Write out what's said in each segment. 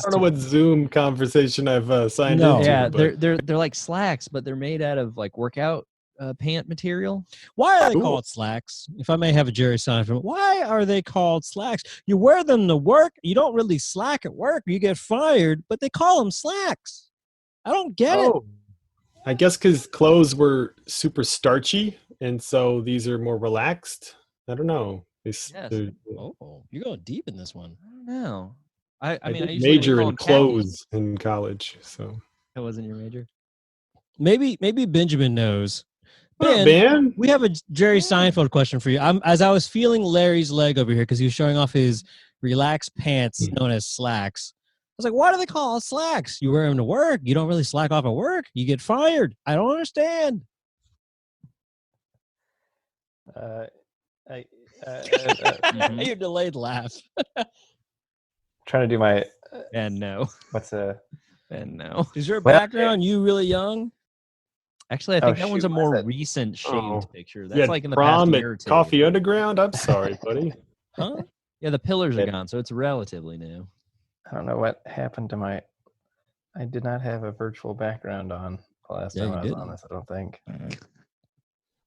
don't know what Zoom conversation I've signed into. Yeah, but they're like slacks, but they're made out of like workout pant material. Why are they Cool. called slacks? If I may have a Jerry Seinfeld, why are they called slacks? You wear them to work. You don't really slack at work. You get fired, but they call them slacks. I don't get it. I guess because clothes were super starchy, and so these are more relaxed. I don't know. They're- Oh, you're going deep in this one. I don't know. I I mean, I did usually major call in them khakis. clothes in college, so. That wasn't your major. Maybe Benjamin knows. Oh, Ben, man. we have a Jerry Seinfeld question for you. As I was feeling Larry's leg over here because he was showing off his relaxed pants known as slacks. I was like, why do they call it slacks? You wear them to work. You don't really slack off at work. You get fired. I don't understand. Your delayed laugh. Trying to do my And no. what's a And no. Is your Well, background you really young? Actually, I think Oh, that one's a shoot, more what's that? recent shaved Oh. picture. You That's had like in the prom past at year or two. Coffee Underground? I'm sorry, buddy. Huh? Yeah, the pillars are It- gone, so it's relatively new. I don't know what happened to my. I did not have a virtual background on the last Yeah, time you I was didn't. on this. I don't think.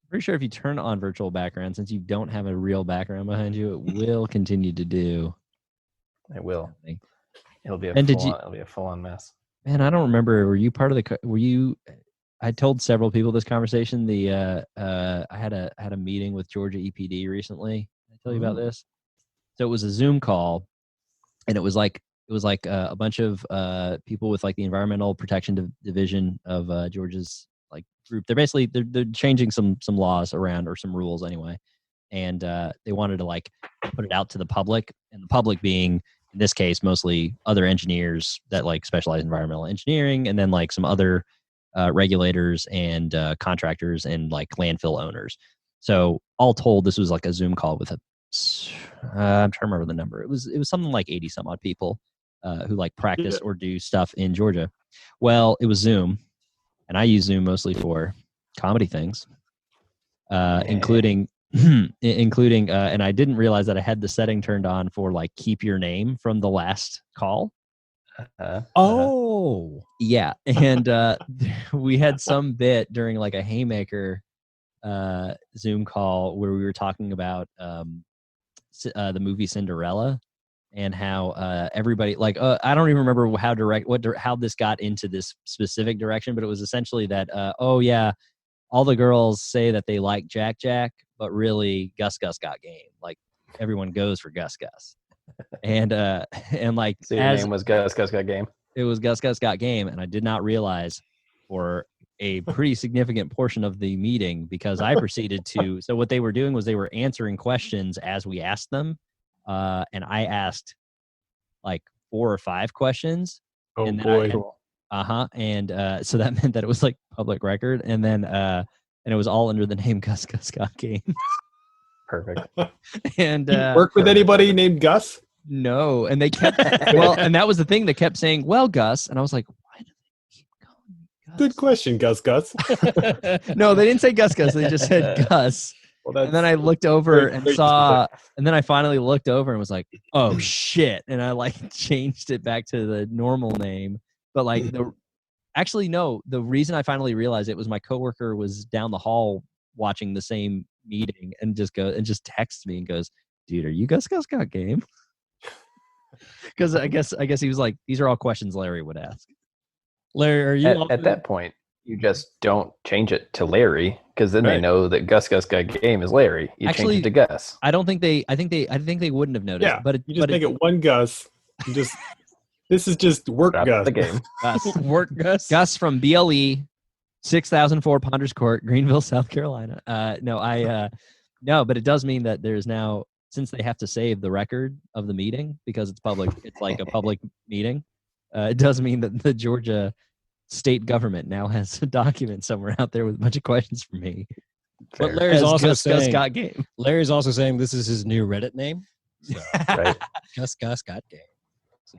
Pretty sure if you turn on virtual background, since you don't have a real background behind you, it will continue to do. It will. something. It'll be a And did full. you- It'll be a full-on mess. Man, I don't remember. Were you part of the? Were you? I told several people this conversation. I had a meeting with Georgia EPD recently. Did I tell you about this? So it was a Zoom call, and it was like a bunch of people with like the Environmental Protection Division of Georgia's like group. They're basically they're changing some laws around, or some rules anyway, and they wanted to like put it out to the public, and the public being, in this case, mostly other engineers that like specialize in environmental engineering, and then like some other regulators and contractors and like landfill owners. So all told, this was like a Zoom call with I'm trying to remember the number. It was something like 80 some odd people who like practice or do stuff in Georgia. Well, it was Zoom, and I use Zoom mostly for comedy things, including and I didn't realize that I had the setting turned on for like keep your name from the last call. Oh. Yeah, and we had some bit during like a haymaker Zoom call where we were talking about the movie Cinderella, and how everybody like I don't even remember how this got into this specific direction, but it was essentially that oh yeah, all the girls say that they like Jack Jack, but really Gus Gus got game. Like everyone goes for Gus Gus, and like So your name was Gus Gus Got Game. it was Gus Gus got game, and I did not realize for a pretty significant portion of the meeting, because I proceeded to. So what they were doing was they were answering questions as we asked them, and I asked like 4 or 5 questions. Oh, and then boy. and so that meant that it was like public record, and then and it was all under the name Gus Gus got game. Perfect. And You work with anybody named Gus? no, and they kept well, and that was the thing. They kept saying, "Well, Gus," and I was like, "Why do they keep calling me Gus?" Good question, Gus Gus. No, they didn't say Gus Gus. They just said Gus. Well, And then I looked over very and great saw, and then I finally looked over and was like, "Oh shit!" And I like changed it back to the normal name. But like actually no, the reason I finally realized it was my coworker was down the hall watching the same meeting and just texts me and goes, "Dude, are you Gus Gus got game?" Because I guess he was like, "These are all questions Larry would ask." Larry, are you At that point, you just don't change it to Larry, because then they Right. know that Gus Gus Got Game is Larry. You Actually, change it to Gus. I think they wouldn't have noticed. Yeah, but you just make it one Gus. You just this is just work Drop Gus. the game. Gus. work, Gus? Gus from BLE, 6004 Ponders Court, Greenville, South Carolina. No, but it does mean that there's now, since they have to save the record of the meeting because it's public, it's like a public meeting. It does mean that the Georgia state government now has a document somewhere out there with a bunch of questions for me. But Fair. Larry's As also Gus saying got game. Larry's also saying this is his new Reddit name. So, Right. Gus got game.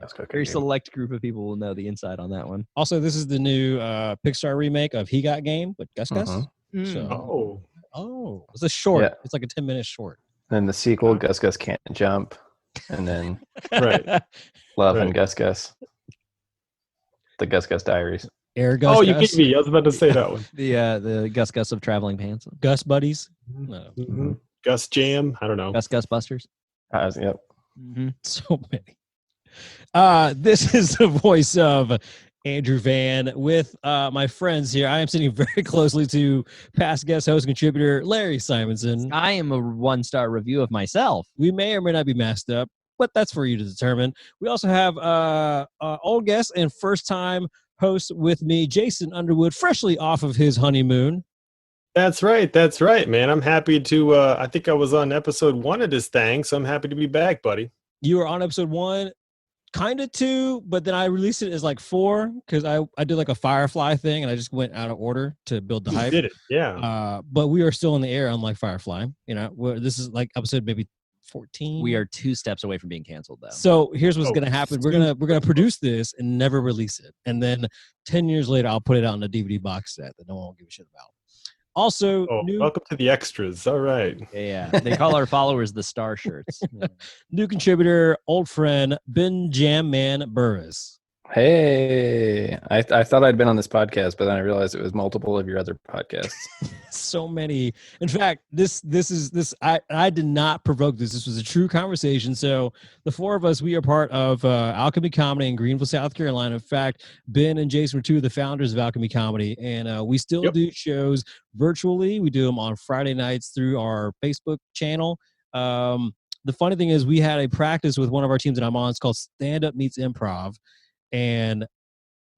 Gus Gus Got Very Game. select group of people will know the inside on that one. Also, this is the new Pixar remake of He Got Game with Gus Gus. Mhm. So, Oh, it's a short. Yeah. It's like a 10-minute short. Then the sequel, Gus Gus Can't Jump, and then right. Love Right. and Gus Gus. the Gus Gus Diaries. Air Gus. Oh, you Gus, gave me. I was about to say that one. The Gus Gus of traveling pants. Gus buddies. No, Mhm. Gus Jam. I don't know. Gus Gus Busters. Yep. Mm-hmm. so many. This is the voice of Andrew Van with my friends here. I am sitting very closely to past guest host contributor Larry Simonson. I am a 1-star review of myself. We may or may not be masked up, but that's for you to determine. We also have old guest and first time host with me, Jason Underwood, freshly off of his honeymoon. That's right, man. I'm happy to. I think I was on episode 1 of this thing, so I'm happy to be back, buddy. You were on episode 1, kind of 2, but then I released it as like 4 because I did like a Firefly thing and I just went out of order to build the You hype. did it, yeah. But we are still in the air, unlike Firefly. You know, this is like episode maybe 14. We are 2 steps away from being canceled, though. So here's what's Oh, gonna happen. We're gonna produce this and never release it, and then 10 years later, I'll put it out in a DVD box set that no one will give a shit about. Also, Welcome to the extras. All right. Yeah, they call our followers the star shirts. Yeah. new contributor, old friend, Ben Jam Man Burris. Hey, I thought I'd been on this podcast, but then I realized it was multiple of your other podcasts. So many. In fact, this I did not provoke this. This was a true conversation. So the 4 of us, we are part of Alchemy Comedy in Greenville, South Carolina. In fact, Ben and Jason were 2 of the founders of Alchemy Comedy, and we still do shows virtually. We do them on Friday nights through our Facebook channel. The funny thing is we had a practice with one of our teams that I'm on. It's called Stand Up Meets Improv. And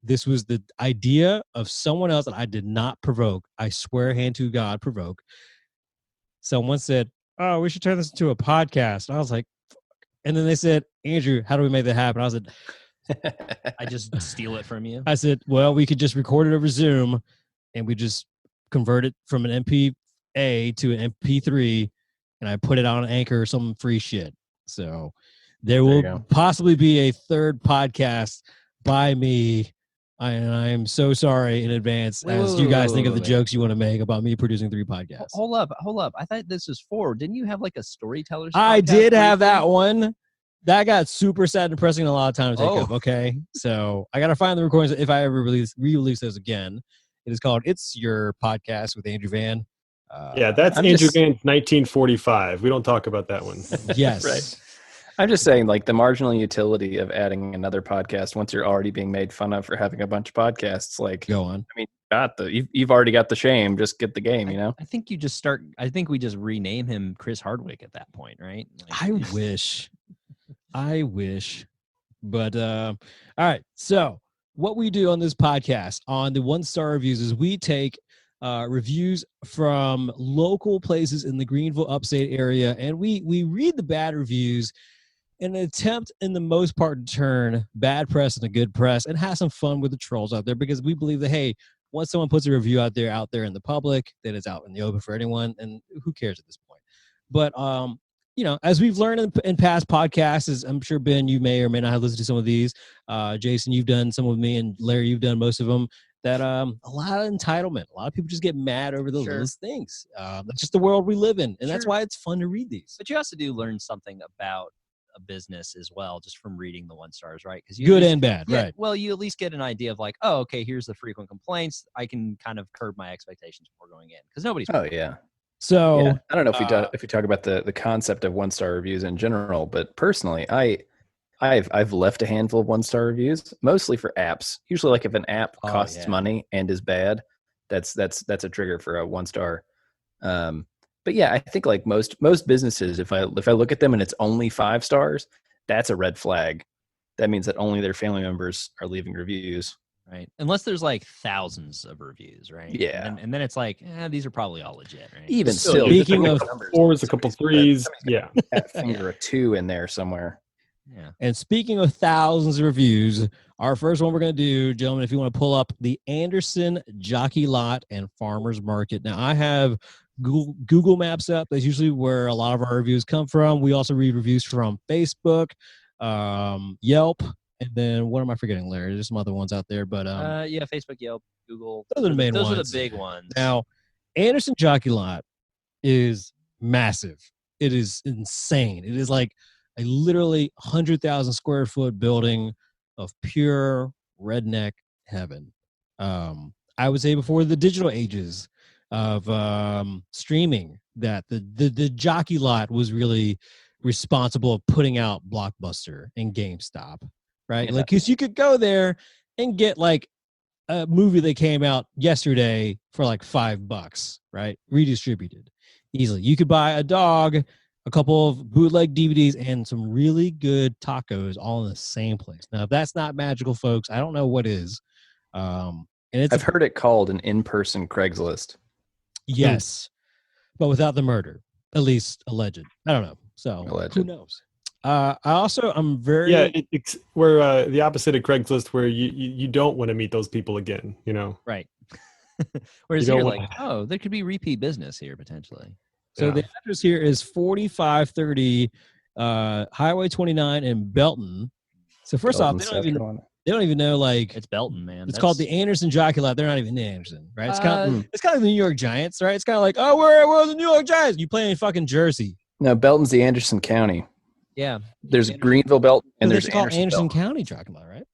this was the idea of someone else that I did not provoke. I swear hand to God, provoke. Someone said, oh, we should turn this into a podcast. And I was like, fuck. And then they said, Andrew, how do we make that happen? I said, I just steal it from you. I said, well, we could just record it over Zoom and we just convert it from an MPA to an MP3 and I put it on Anchor or some free shit. So there will possibly be a 3rd podcast by me. I am so sorry in advance as you guys think of the jokes you want to make about me producing 3 podcasts. Hold up. I thought this was 4. Didn't you have like a storyteller's I did have briefly? that one. That got super sad and depressing and a lot of time to take up. Okay. So I got to find the recordings if I ever re-release those again. It is called It's Your Podcast with Andrew Van. Yeah, that's Andrew Van's 1945. We don't talk about that one. Yes. Right. I'm just saying, like, the marginal utility of adding another podcast once you're already being made fun of for having a bunch of podcasts. Like, go on. I mean, you've already got the shame. Just get the game, you know? I think you just start. I think we just rename him Chris Hardwick at that point, right? Like, I wish. But all right. So what we do on this podcast on the 1-star reviews is we take reviews from local places in the Greenville upstate area, and we read the bad reviews in an attempt, in the most part, to turn bad press into good press and have some fun with the trolls out there, because we believe that, hey, once someone puts a review out there in the public, then it's out in the open for anyone, and who cares at this point? But you know, as we've learned in past podcasts, as I'm sure, Ben, you may or may not have listened to some of these. Jason, you've done some with me, and Larry, you've done most of them. That a lot of entitlement. A lot of people just get mad over those things. That's just the world we live in, and that's why it's fun to read these. But you also do learn something about a business as well, just from reading the 1-stars, right? Because good and bad, right? Well, you at least get an idea of like, oh, okay, here's the frequent complaints. I can kind of curb my expectations before going in, because nobody's. Oh yeah. So yeah. I don't know if we talk about the concept of 1-star reviews in general, but personally, I've left a handful of 1-star reviews, mostly for apps. Usually, like if an app costs money and is bad, that's a trigger for a 1-star. But yeah, I think like most businesses, if I look at them and it's only 5 stars, that's a red flag. That means that only their family members are leaving reviews. Right. Unless there's like thousands of reviews, right? Yeah. And then it's like, these are probably all legit, right? Even still, speaking of 4s, a couple 3s, yeah. That finger a 2 in there somewhere. Yeah. And speaking of thousands of reviews, our first one we're going to do, gentlemen, if you want to pull up the Anderson Jockey Lot and Farmers Market. Now, I have Google Maps up. That's usually where a lot of our reviews come from. We also read reviews from Facebook, Yelp, and then what am I forgetting, Larry? There's some other ones out there, but yeah, Facebook, Yelp, Google. Those are the main ones. Those are the big ones. Now, Anderson Jockey Lot is massive. It is insane. It is like a literally 100,000 square foot building of pure redneck heaven. I would say before the digital ages of streaming, that the Jockey Lot was really responsible of putting out Blockbuster and GameStop, right? Yeah. Like, because you could go there and get like a movie that came out yesterday for like $5, right? Redistributed easily. You could buy a dog, a couple of bootleg DVDs, and some really good tacos all in the same place. Now, if that's not magical, folks, I don't know what is. And it's I've heard it called an in-person Craigslist. yes, but without the murder, at least alleged. I don't know. So Alleged. who knows? I'm very Yeah, we're the opposite of Craigslist, where you don't want to meet those people again. You know, Right. Whereas You don't you're want- like, oh, there could be repeat business here potentially. So Yeah. the address here is 4530 Highway 29 in Belton. So first off, Belton, South Carolina. they don't even know, like, It's Belton, man. it's called the Anderson Jockey Lot. They're not even in Anderson, right? It's kind of Uh, it's kind of the New York Giants, right? It's kind of like, oh, we're the New York Giants. You play in fucking Jersey. No, Belton's the Anderson County. yeah. There's Anderson. Greenville Belton and They there's should call it Anderson Belton. County Jockey Lot, right?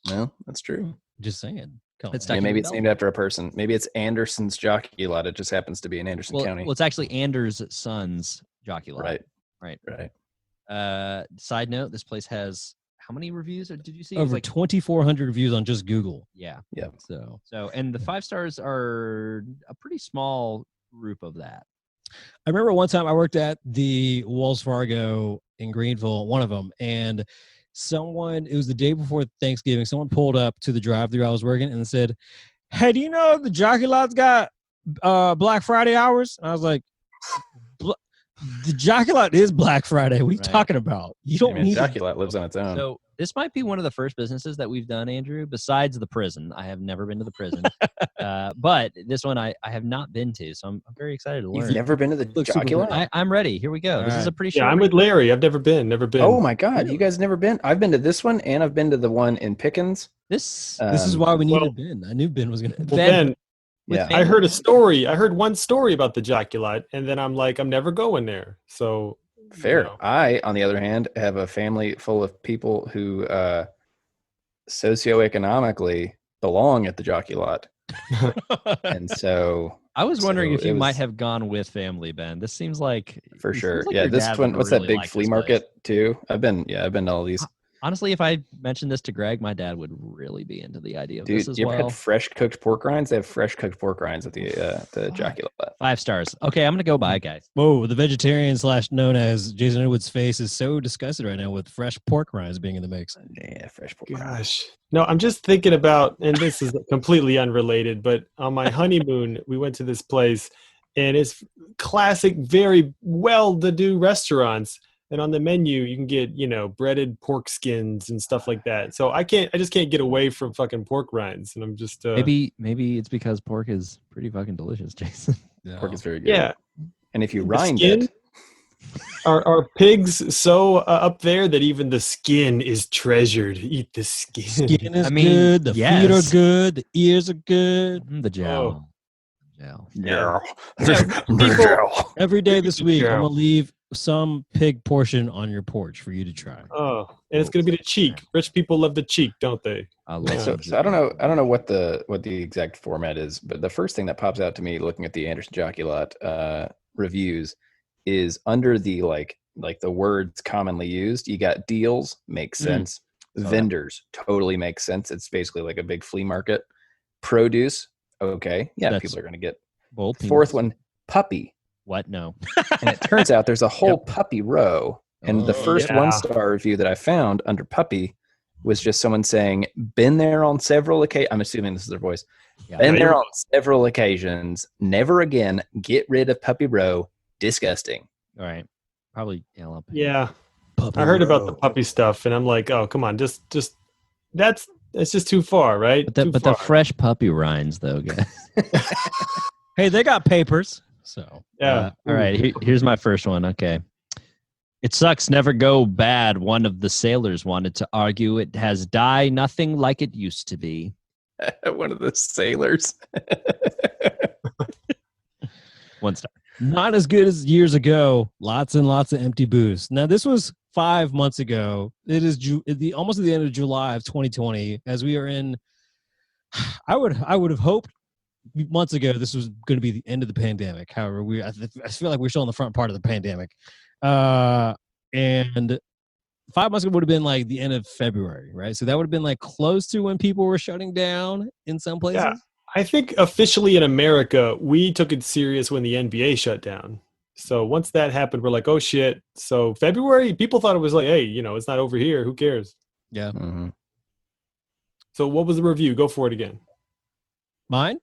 No, that's true. Just saying. Call It's it stuck Yeah, in maybe it's Belton. named after a person. Maybe it's Anderson's Jockey Lot. It just happens to be in Anderson Well, County. well, it's actually Anders' son's Jockey Lot. Right. Right. Side note: this place has how many reviews did you see? It was over like 2,400 reviews on just Google. yeah. Yeah. So and the 5 stars are a pretty small group of that. I remember one time I worked at the Wells Fargo in Greenville, one of them, and it was the day before Thanksgiving, someone pulled up to the drive-thru I was working and said, hey, do you know the Jockey Lot's got Black Friday hours? And I was like, the Jockey Lot is Black Friday. What are you Right. talking about? You I don't mean, need Jockey Lot lives on its own. So this might be one of the first businesses that we've done, Andrew, besides the prison. I have never been to the prison, but this one I have not been to, so I'm very excited to learn. You've never been to the Looks super Jockey good. Lot? I'm ready. Here we go. All This is a right. pretty yeah, short. I'm with Larry. I've never been. Oh my God, Really? you guys never been? I've been to this one, and I've been to the one in Pickens. This This is why we well- needed Ben. I knew Ben was going to. Well, Ben- Ben, with Yeah. Ben- I heard a story. I heard one story about the Jockey Lot, and then I'm like, I'm never going there. So Fair. you know. I, on the other hand, have a family full of people who socioeconomically belong at the Jockey Lot, and so I was wondering So if you it might was- have gone with family, Ben. This seems like for it sure, seems like yeah. your This dad one, would what's that really big like flea this place. market too? I've been to all these. Honestly, if I mentioned this to Greg, my dad would really be into the idea of Dude, this as you ever well. had fresh cooked pork rinds? They have fresh cooked pork rinds at the Jockey Lot. 5 stars. Okay, I'm gonna go buy, guys. Whoa, the vegetarian / known as Jason Underwood's face is so disgusted right now with fresh pork rinds being in the mix. Yeah, fresh pork. rinds. Gosh. No, I'm just thinking about, and this is completely unrelated, but on my honeymoon, we went to this place, and it's classic, very well-to-do restaurants. And on the menu, you can get, breaded pork skins and stuff like that. So I just can't get away from fucking pork rinds. And I'm just, Maybe it's because pork is pretty fucking delicious, Jason. Pork is very good. yeah. and if you The rind skin? it, Are pigs so up there that even the skin is treasured? Eat the skin. Skin is I mean, good. The feet yes. are good. The ears are good. The jowl. Yeah. Jowl. Every day this week, I'm Yeah. gonna leave some pig portion on your porch for you to try. Oh, and it's going to be the cheek. Rich people love the cheek, don't they? I love So I don't know what the exact format is, but the first thing that pops out to me looking at the Anderson Jockey Lot reviews is under the like the words commonly used. You got deals, makes sense. that. Vendors, totally makes sense. It's basically like a big flea market. Produce, okay, yeah, That's- people are going to get. Bowl Fourth peanuts. one, puppy, What? No. and it turns out there's a whole puppy row. And the Oh, first yeah. 1-star review that I found under puppy was just someone saying, "Been there on several occasions." I'm assuming this is their voice. Yeah. Been Yeah, there you're- on several occasions. Never again. Get rid of puppy row. Disgusting. All right. Probably jalapeno. Yeah. Puppy I heard about the row. puppy stuff, and I'm like, oh, come on, just that's just too far, right? But the Too far. fresh puppy rinds, though, guys. Hey, they got papers. So Yeah. All right. Here's my first one. Okay. It sucks. Never go bad. One of the sailors wanted to argue. It has die nothing like it used to be. One of the sailors. 1 star. not as good as years ago. Lots and lots of empty booths. Now this was 5 months ago. It is almost at the end of July of 2020, as we are in I would have hoped months ago this was going to be the end of the pandemic. However, I feel like we're still in the front part of the pandemic, and 5 months ago would have been like the end of February, right? So that would have been like close to when people were shutting down in some places. Yeah, I think officially in America, we took it serious when the NBA shut down. So once that happened, we're like, oh shit. So February, people thought it was like, hey, it's not over here. Who cares? Yeah. Mm-hmm. So what was the review? Go for it again. Mine?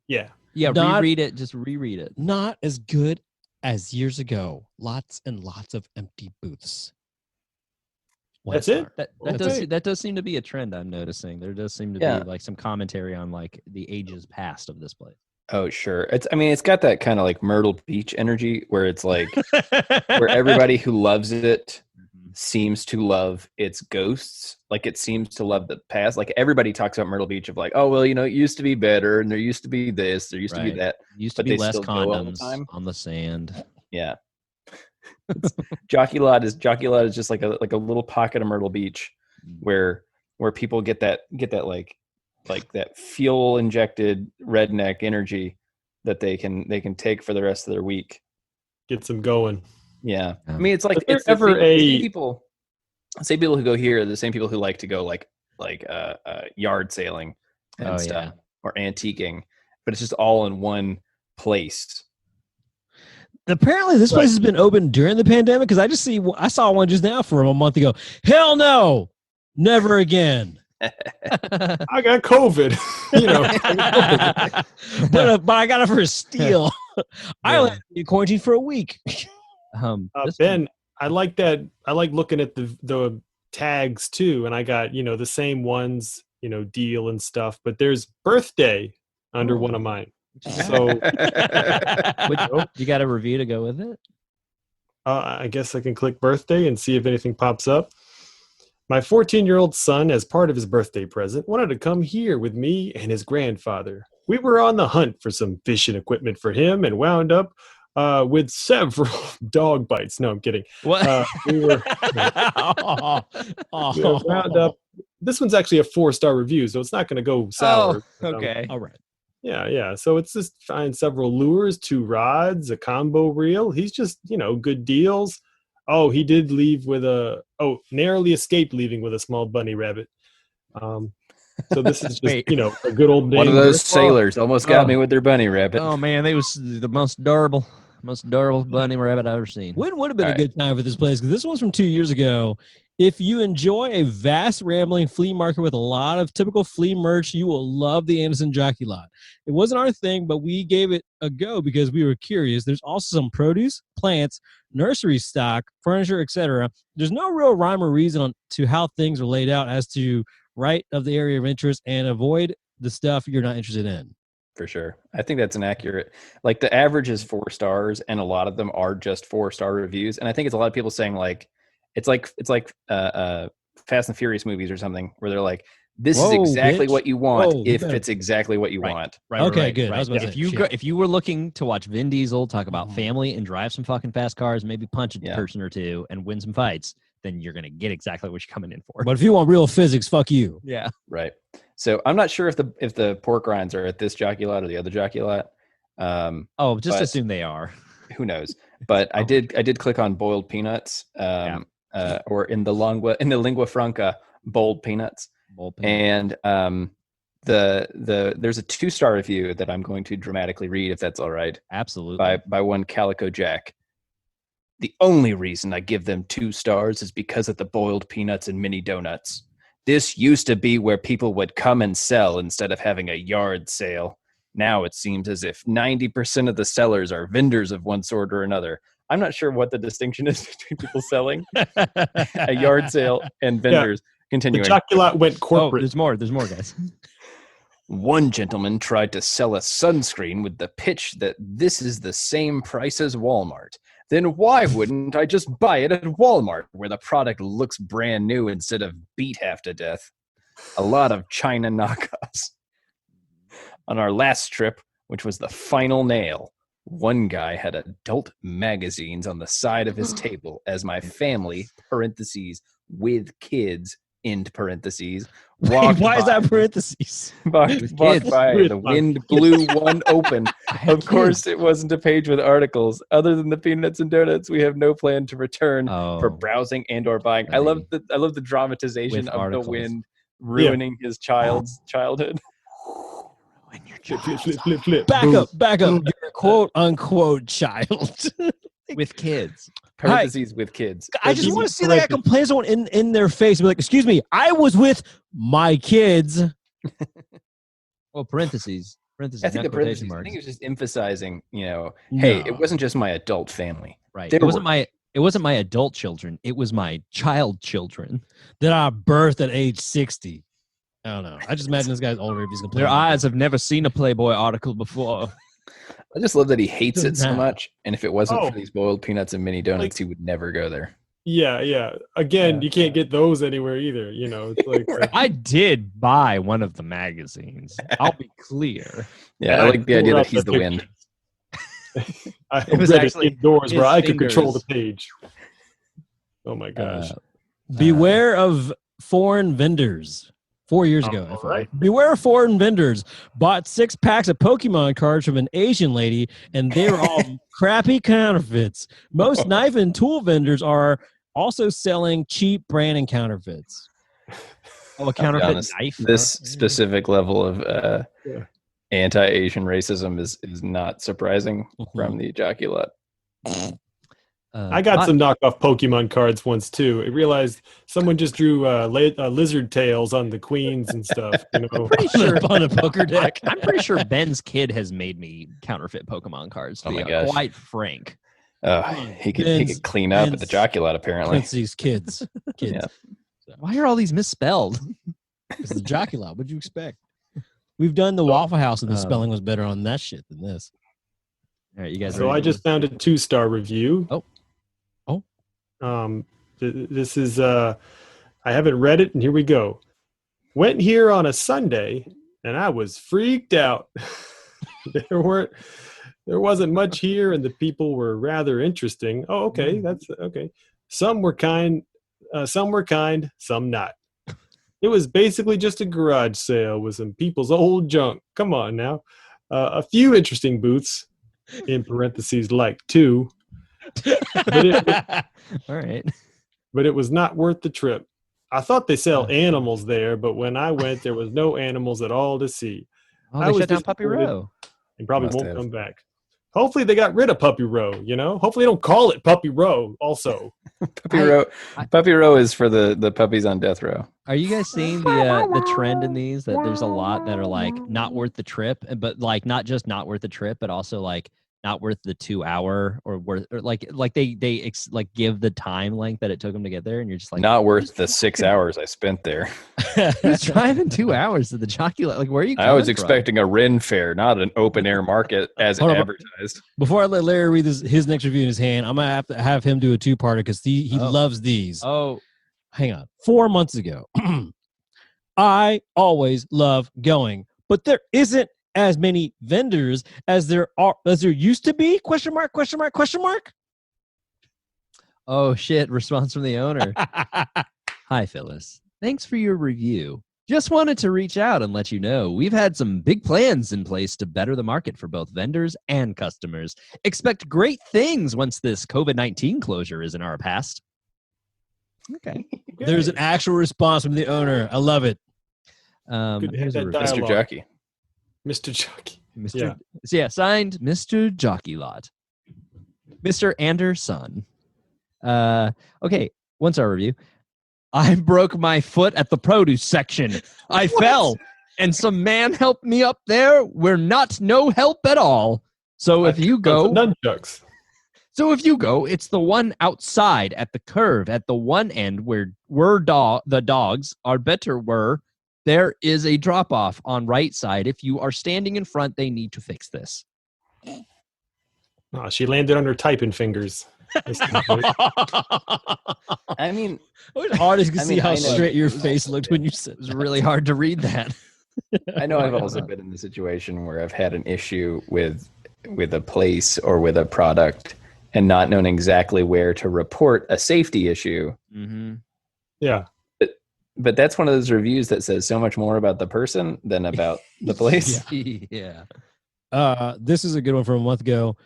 Yeah. Yeah, Not- reread it. Just reread it. Not as good as years ago. Lots and lots of empty booths. That's it? That does seem to be a trend I'm noticing. There does seem to be like some commentary on like the ages past of this place. Oh, sure. It's got that kind of like Myrtle Beach energy where it's like where everybody who loves it seems to love its ghosts. Like it seems to love the past. Like everybody talks about Myrtle Beach of like, oh, well, it used to be better and there used to be this, there used to be that. Used to but be they less still go all the condoms time. on the sand. Yeah. Jockey Lot is just like a little pocket of Myrtle Beach where people get that like that fuel injected redneck energy that they can take for the rest of their week. Get some going. Yeah. I mean, it's like there it's ever the same people who go here are the same people who like to go like yard sailing and stuff or antiquing, but it's just all in one place. Apparently, this place has been open during the pandemic because I saw one just now from a month ago. Hell no, never again. I got COVID. But I got it for a steal. I only had to be quarantined for a week. Ben, I like that. I like looking at the tags too, and I got the same ones, deal and stuff. But there's birthday under one of mine. So you got a review to go with it? I guess I can click birthday and see if anything pops up. My 14-year-old son, as part of his birthday present, wanted to come here with me and his grandfather. We were on the hunt for some fishing equipment for him and wound up with several dog bites. No, I'm kidding. What? We were wound up. This one's actually a 4-star review, so it's not going to go sour. Oh, okay. All right. Yeah. So it's just find several lures, 2 rods, a combo reel. He's just, good deals. Oh, he did leave with narrowly escaped leaving with a small bunny rabbit. So this is just, a good old day. One of those sailors almost got me with their bunny rabbit. Oh man, they was the most durable bunny rabbit I've ever seen. When would have been a good time for this place? Because this one's from 2 years ago. If you enjoy a vast, rambling flea market with a lot of typical flea merch, you will love the Anderson Jockey Lot. It wasn't our thing, but we gave it a go because we were curious. There's also some produce, plants, nursery stock, furniture, etc. There's no real rhyme or reason to how things are laid out as to right of the area of interest and avoid the stuff you're not interested in. For sure. I think that's an accurate, like the average is 4 stars and a lot of them are just 4-star reviews. And I think it's a lot of people saying like, it's like Fast and Furious movies or something where they're like, this is exactly what you want if it's exactly what you want. Right. Okay, good. I was about to say, if you were looking to watch Vin Diesel talk about family and drive some fucking fast cars, maybe punch a person or two and win some fights, then you're going to get exactly what you're coming in for. But if you want real physics, fuck you. Yeah. Right. So I'm not sure if the pork rinds are at this Jockey Lot or the other Jockey Lot. Just assume they are. Who knows? But I did click on boiled peanuts, or in the lingua franca, boiled peanuts. And there's a 2-star review that I'm going to dramatically read if that's all right. Absolutely. By one Calico Jack. The only reason I give them 2 stars is because of the boiled peanuts and mini donuts. This used to be where people would come and sell instead of having a yard sale. Now it seems as if 90% of the sellers are vendors of one sort or another. I'm not sure what the distinction is between people selling a yard sale and vendors. Continuing. The Jockey Lot went corporate. There's more, guys. One gentleman tried to sell a sunscreen with the pitch that this is the same price as Walmart. Then why wouldn't I just buy it at Walmart where the product looks brand new instead of beat half to death? A lot of China knockoffs. On our last trip, which was the final nail, one guy had adult magazines on the side of his table as my family, parentheses, with kids, end parentheses, Wait, walked why is by- that parentheses? walked With walked kids. by, With the my wind kids. blew one open. I had Of course, kids. it wasn't a page with articles. Other than the peanuts and donuts, we have no plan to return for Oh, browsing and or buying. I funny. love the dramatization With of articles. the wind ruining his child's childhood. Flip, flip, flip, flip, flip. Back Boom. up. You're a quote unquote child. with kids. Parentheses with kids. I just That's want to see that guy parentheses. complain to someone in their face and be like, excuse me, I was with my kids. Well, parentheses. Parentheses. I think not the parentheses. quotation I marks. think it was just emphasizing, hey, it No. wasn't just my adult family. Right. There It wasn't were- my adult children. It was my child children. That I birthed at age 60. I don't know. I just imagine this guy's older if he's complaining. Their eyes have never seen a Playboy article before. I just love that he hates it so Nah. much. And if it wasn't Oh. for these boiled peanuts and mini donuts, Like- he would never go there. Yeah. Again, Yeah. you can't get those anywhere either. It's like I did buy one of the magazines. I'll be clear. Yeah, I like the idea that he's the wind. I It was read it actually indoors where his I could control the fingers. page. Oh my gosh. Beware of foreign vendors. 4 years ago. All FYI. right. Beware of foreign vendors. Bought 6 packs of Pokemon cards from an Asian lady, and they were all crappy counterfeits. Most knife and tool vendors are also selling cheap brand and counterfeits. Oh, a I'll be counterfeit honest, knife. This specific level of Yeah. anti-Asian racism is not surprising from the Jockey Lot. I got some knockoff Pokemon cards once too. I realized someone just drew lizard tails on the queens and stuff. Pretty sure. on a poker deck. I'm pretty sure Ben's kid has made me counterfeit Pokemon cards. To Oh be my gosh. quite frank. He could Ben's- clean up at the Ben's- Jockey Lot apparently. Parentheses, kids. Yeah. Why are all these misspelled? It's the Jockey Lot. What'd you expect? We've done the Waffle House, and the Um, spelling was better on that shit than this. All right, you guys. So ready I to just found a 2-star review. Oh. This is I haven't read it, and here we go. Went here on a Sunday, and I was freaked out. there wasn't much here, and the people were rather interesting. Oh, okay, that's okay. Some were kind, some not. It was basically just a garage sale with some people's old junk. Come on now. A few interesting booths, in parentheses, like 2. All right. But it was not worth the trip. I thought they sell animals there, but when I went, there was no animals at all to see. Oh, I they was shut down Puppy disappointed. Row. And probably Must won't have. come back. Hopefully they got rid of Puppy Row, Hopefully they don't call it Puppy Row also. Puppy Row is for the puppies on death row. Are you guys seeing the trend in these? That there's a lot that are like not worth the trip, but like not just not worth the trip, but also like not worth the 2 hour or worth or like they give the time length that it took them to get there, and you're just like Not worth the 6 hours I spent there. who's driving 2 hours to the Jockey Lot? Like where are you? I was coming from? expecting a Ren fair, not an open air market as Hold on. advertised. Before I let Larry read his next review in his hand, I'm gonna have to have him do a 2-parter because he Oh. loves these. Oh, Hang on. 4 months ago, I always love going, but there isn't as many vendors as there used to be? Question mark? Question mark? Question mark? oh shit! Response from the owner. Hi, Phyllis. Thanks for your review. Just wanted to reach out and let you know we've had some big plans in place to better the market for both vendors and customers. Expect great things once this COVID-19 closure is in our past. Okay. There's an actual response from the owner. I love it. Good to have Here's a that review. Mr. Dialogue. Jockey. Mr. Jockey. Mr. Yeah. So yeah, signed Mr. Jockey Lot. Mr. Anderson. Okay, 1-star review. I broke my foot at the produce section. I fell, and some man helped me up there. We're not no help at all. So if you go, Nunchucks. it's the one outside at the curve at the one end where the dogs are better were. There is a drop off on right side. If you are standing in front, they need to fix this. Oh, she landed on her typing fingers. I mean, It was hard as you can I see mean, how I know. straight your face looked when you said It was really hard to read that. I know I've also been in the situation where I've had an issue with a place or with a product and not knowing exactly where to report a safety issue. Mm-hmm. Yeah. But that's one of those reviews that says so much more about the person than about the place. Yeah. This is a good one from a month ago.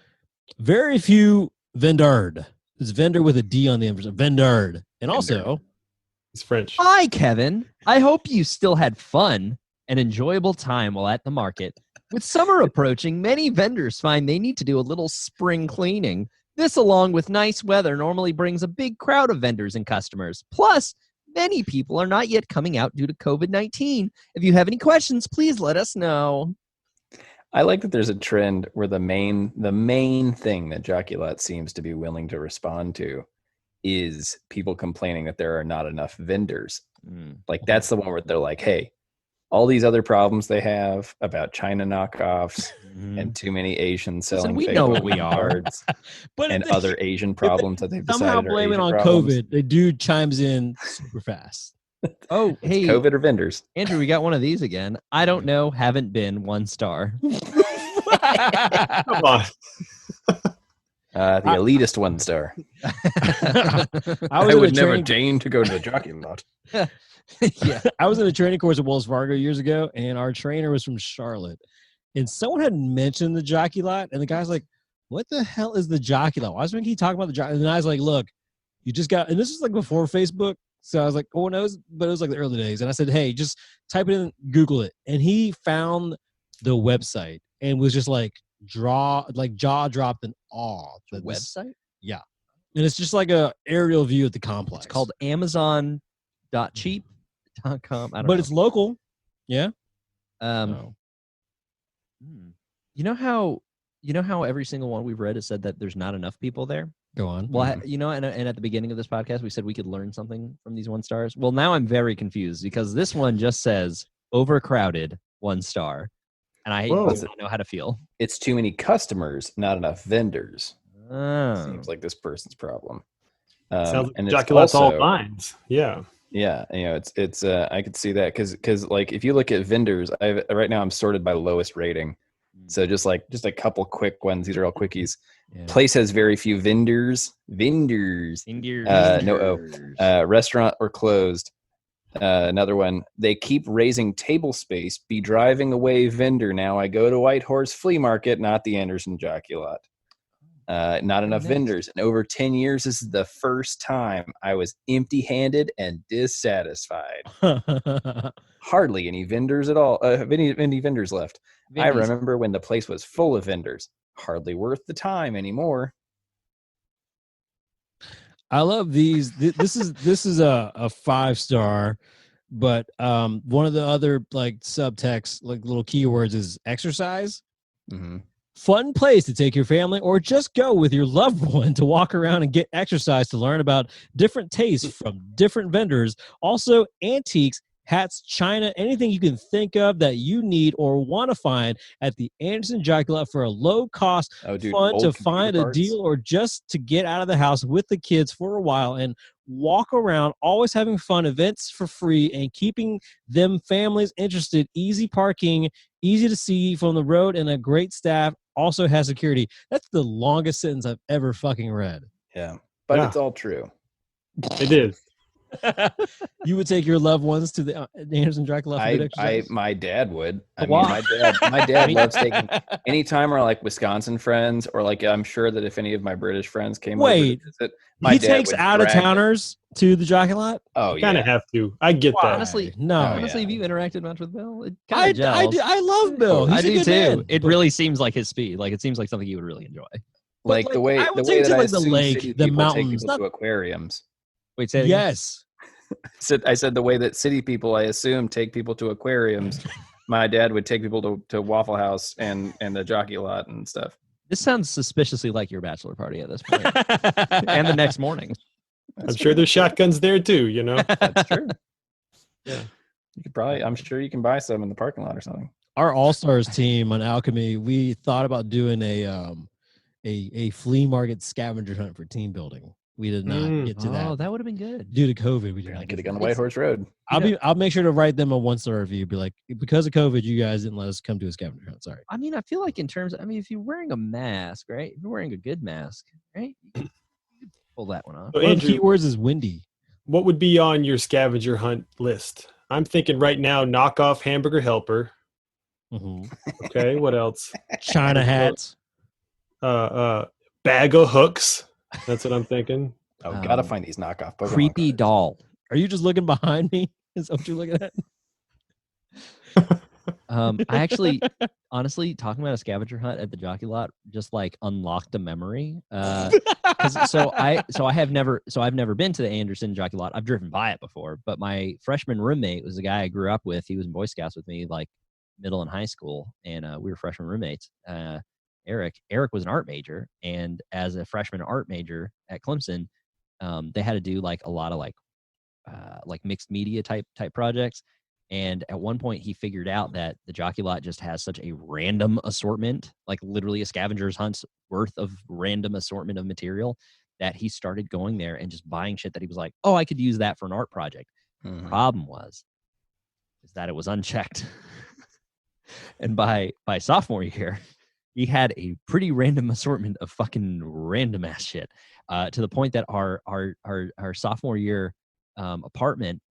Very few vendard. It's vendor with a D on the end. Vendard. And also, It's French. Hi, Kevin. I hope you still had fun and enjoyable time while at the market. With summer approaching, many vendors find they need to do a little spring cleaning. This, along with nice weather, normally brings a big crowd of vendors and customers. Plus, many people are not yet coming out due to COVID-19. If you have any questions, please let us know. I like that there's a trend where the main thing that Jockey Lot seems to be willing to respond to is people complaining that there are not enough vendors. Like that's the one where they're like, hey, all these other problems they have about China knockoffs and too many Asians selling we fake know what we are. cards but and if they other Asian problems that they've somehow decided are blame it Asian on problems. COVID, the dude chimes in super fast. Oh, It's hey, COVID or vendors. Andrew, we got one of these again. I don't know, haven't been, 1 star. Come on. The elitist 1 star. I was in a would never training- deign to go to the Jockey Lot. Yeah, I was in a training course at Wells Fargo years ago, and our trainer was from Charlotte. And someone had mentioned the Jockey Lot, and the guy's like, "What the hell is the Jockey Lot? Why does he keep talking about the Jockey?" And I was like, "Look, you just got," and this was like before Facebook, so I was like, "Oh no," but it was like the early days. And I said, "Hey, just type it in, Google it," and he found the website and was just like jaw dropped in awe. The website? Yeah, and it's just like a aerial view of the complex. It's called Amazon.cheap.com. I don't know. but it's local. Yeah. You know how every single one we've read has said that there's not enough people there? Go on. Well, and at the beginning of this podcast, we said we could learn something from these 1 stars. Well, now I'm very confused because this one just says overcrowded 1 star. And I Whoa. don't know how to feel. It's too many customers, not enough vendors. Oh. Seems like this person's problem. Sounds like and it's Jockey Lot's all also- lines. Yeah. Yeah, it's I could see that because like if you look at vendors, right now I'm sorted by lowest rating. So just a couple quick ones. These are all quickies. Yeah. Place has very few vendors. Restaurant or closed. Another one. They keep raising table space. Be driving away vendor. Now I go to White Horse Flea Market, not the Anderson Jockey Lot. Not enough vendors. In over 10 years, this is the first time I was empty-handed and dissatisfied. Hardly any vendors at all. Any vendors left. I remember when the place was full of vendors. Hardly worth the time anymore. I love these. This is a 5-star, but one of the other like subtext, like little keywords, is exercise. Mm-hmm. Fun place to take your family or just go with your loved one to walk around and get exercise, to learn about different tastes from different vendors. Also, antiques, hats, china, anything you can think of that you need or want to find at the Anderson Jockey Lot for a low cost. Fun to find a deal or just to get out of the house with the kids for a while and walk around, always having fun, events for free and keeping them families interested. Easy parking, easy to see from the road, and a great staff. Also has security. That's the longest sentence I've ever fucking read. Yeah, but Yeah. it's all true. It is. You would take your loved ones to the Anderson Jockey Lot for good exercise? My dad would. I mean, Why? my dad loves taking anytime our like Wisconsin friends, or like I'm sure that if any of my British friends came over to visit, my he dad takes would out of drag them. towners to the Jockey Lot. Oh Kind yeah, of have to. I get that. Honestly, no. Honestly, yeah. have you interacted much with Bill? It I kinda gels. love Bill. He's I a do good too. man, It but- really seems like his speed. Like it seems like something he would really enjoy. like like, the way I the would way take that to, I like, the assume lake, city the people mountains, take not- people to aquariums. Wait, say it again? Yes. I said the way that city people, I assume, take people to aquariums. My dad would take people to Waffle House and the Jockey Lot and stuff. This sounds suspiciously like your bachelor party at this point, and the next morning. I'm sure there's shotguns there too, you know? That's true. Yeah. You could probably. I'm sure you can buy some in the parking lot or something. Our All-Stars team on Alchemy, we thought about doing a flea market scavenger hunt for team building. We did not get to Oh, that that would have been good. due to COVID. We did You're not not get getting to on the that. White Horse Road. I'll make sure to write them a 1-star review. Be like, because of COVID, you guys didn't let us come to a scavenger hunt. Sorry. I mean, I feel like if you're wearing a mask, right? If you're wearing a good mask, right? You could pull that one off. So One of the Andrew, keywords is windy. what would be on your scavenger hunt list? I'm thinking right now, knockoff hamburger helper. Mhm. Okay, what else? China hats. Bag of hooks. That's what I'm thinking. Oh, gotta find these knockoff Pokemon Creepy cards. doll. Are you just looking behind me? Is that what you're looking at? I actually, honestly, talking about a scavenger hunt at the Jockey Lot just like unlocked a memory. I've never been to the Anderson Jockey Lot. I've driven by it before, but my freshman roommate was the guy I grew up with. He was in Boy Scouts with me, like middle and high school, and we were freshman roommates. Eric was an art major, and as a freshman art major at Clemson, they had to do like a lot of like mixed media type projects. And at one point, he figured out that the Jockey Lot just has such a random assortment, like literally a scavenger's hunt's worth of random assortment of material, that he started going there and just buying shit that he was like, oh, I could use that for an art project. Mhm. Problem is that it was unchecked. And by sophomore year, he had a pretty random assortment of fucking random ass shit, to the point that our sophomore year apartment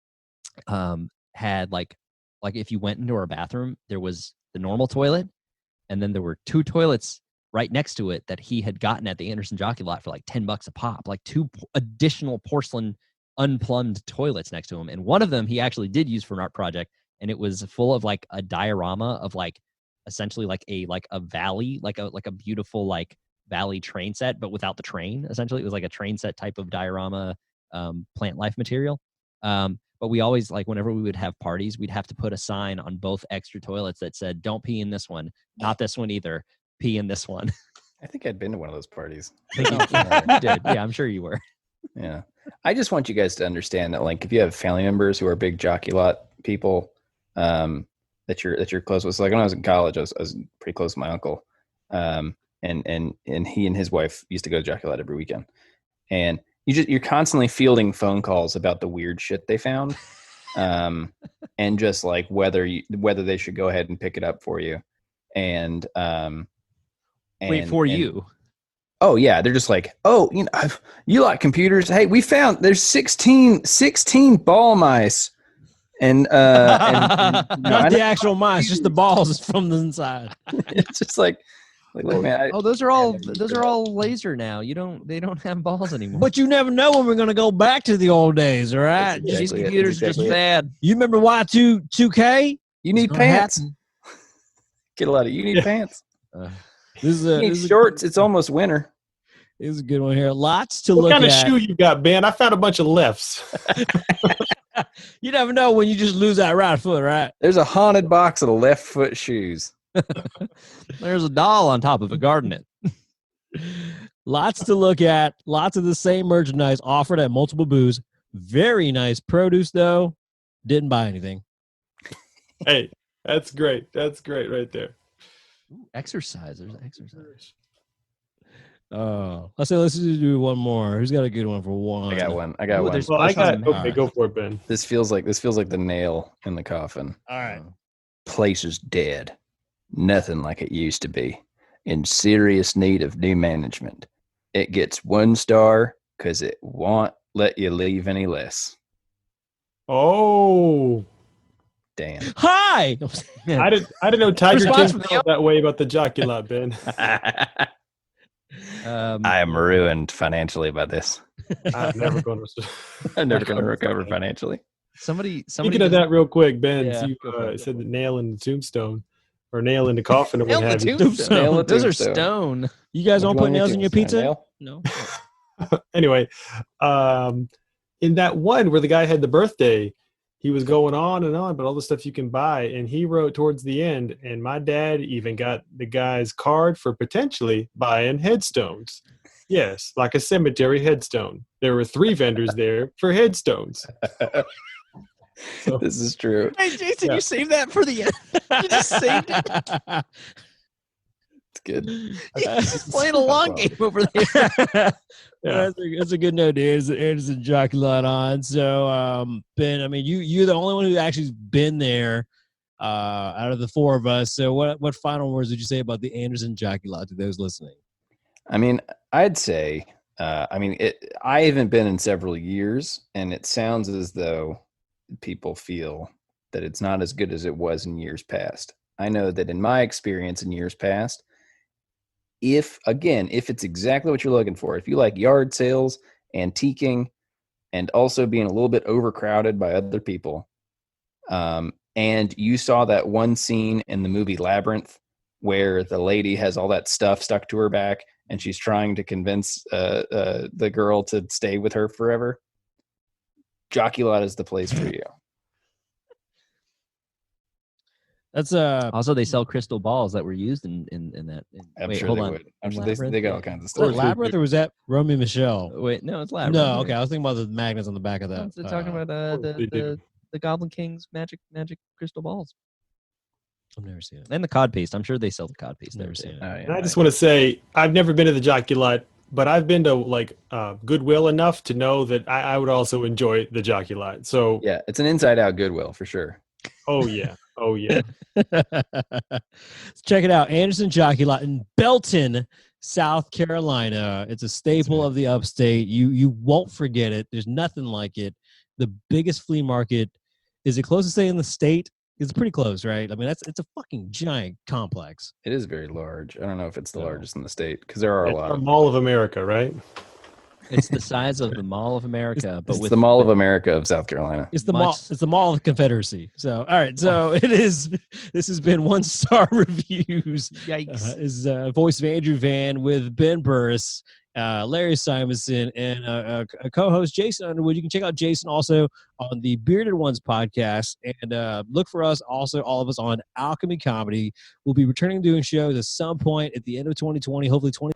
had like if you went into our bathroom, there was the normal toilet, and then there were two toilets right next to it that he had gotten at the Anderson Jockey Lot for like $10 a pop, like two additional porcelain unplumbed toilets next to him. And one of them he actually did use for an art project, and it was full of like a diorama of like essentially like a valley, like a beautiful like valley train set, but without the train. Essentially, it was like a train set type of diorama, plant life material. But we always, like, whenever we would have parties, we'd have to put a sign on both extra toilets that said, don't pee in this one, not this one either, pee in this one. I think I'd been to one of those parties. You did. Yeah, I'm sure you were. Yeah. I just want you guys to understand that, like, if you have family members who are big Jockey Lot people, that you're close with. So, like, when I was in college, I was pretty close to my uncle. And he and his wife used to go to Jockey Lot every weekend. And you're constantly fielding phone calls about the weird shit they found, and just like whether they should go ahead and pick it up for you, and you. Oh yeah, they're just like, oh, you like computers? Hey, we found there's 16 ball mice, and Not the actual mice, just the balls from the inside. It's just like man, those are all laser now. They don't have balls anymore. But you never know when we're gonna go back to the old days, all right? These computers are just bad. You remember Y2K? You need pants. Get a lot of you need pants. This is shorts. It's almost winter. This is a good one here. Lots to what look at. What kind of shoe you got, Ben? I found a bunch of lefts. You never know when you just lose that right foot, right? There's a haunted box of left foot shoes. There's a doll on top of a garden it. Lots to look at. Lots of the same merchandise offered at multiple booths. Very nice produce, though. Didn't buy anything. Hey, that's great. That's great right there. Exercise. There's exercise. Oh, let's do one more. Who's got a good one for one? I got one. Well, I got. Okay, go for it, Ben. This feels like the nail in the coffin. All right. Place is dead. Nothing like it used to be. In serious need of new management. It gets 1 star because it won't let you leave any less. Oh, damn! Hi. I didn't know Tiger King felt that way about the Jockey Lot, Ben. I am ruined financially by this. I'm never going to recover financially. Somebody. Speaking of that, real quick, Ben, Yeah, you said the nail in the tombstone or nail in the coffin or what have you. Those are stone. You guys don't put nails in your pizza? No. Anyway, in that one where the guy had the birthday, he was going on and on, but all the stuff you can buy, and he wrote towards the end, and my dad even got the guy's card for potentially buying headstones. Yes, like a cemetery headstone. There were 3 vendors there for headstones. So, this is true. Hey, Jason, you saved that for the end. You just saved it. It's good. He's playing a long game over there. Yeah. That's a good note, dude. It's a Jockey Lot on. So, Ben, I mean, you're the only one who actually's been there out of the 4 of us. So what final words would you say about the Anderson Jockey Lot to those listening? I mean, I'd say I mean, I haven't been in several years, and it sounds as though people feel that it's not as good as it was in years past. I know that in my experience in years past, if it's exactly what you're looking for, if you like yard sales, antiquing, and also being a little bit overcrowded by other people, and you saw that one scene in the movie Labyrinth where the lady has all that stuff stuck to her back and she's trying to convince the girl to stay with her forever, Jockey Lot is the place for you. That's Also, they sell crystal balls that were used in that. I'm sure they would. I'm sure they got all kinds of Was that stuff. Labyrinth or was that Romeo and Michelle? Wait, no, it's Labyrinth. No, okay. I was thinking about the magnets on the back of that. They're talking about the Goblin King's magic crystal balls. I've never seen it. And the cod paste. I'm sure they sell the cod paste. Never seen it. Oh, yeah, And I just want to say, I've never been to the Jockey Lot, but I've been to like Goodwill enough to know that I would also enjoy the Jockey Lot. So yeah, it's an inside out Goodwill for sure. oh yeah. Check it out. Anderson Jockey Lot in Belton, South Carolina. It's a staple of the upstate. You won't forget it. There's nothing like it. The biggest flea market. Is it close to say in the state? It's pretty close, right? I mean, it's a fucking giant complex. It is very large. I don't know if it's the largest in the state because there are a lot. It's Mall of America, right? It's the size of the Mall of America, but It's the Mall of America of South Carolina. It's the mall. It's the Mall of the Confederacy. So, all right. So it is. This has been 1-star reviews. Yikes! Is voice of Andrew Van with Ben Burris, Larry Simonson, and a co-host Jason Underwood. You can check out Jason also on the Bearded Ones podcast, and look for us also, all of us, on Alchemy Comedy. We'll be returning doing shows at some point at the end of 2020, hopefully 20.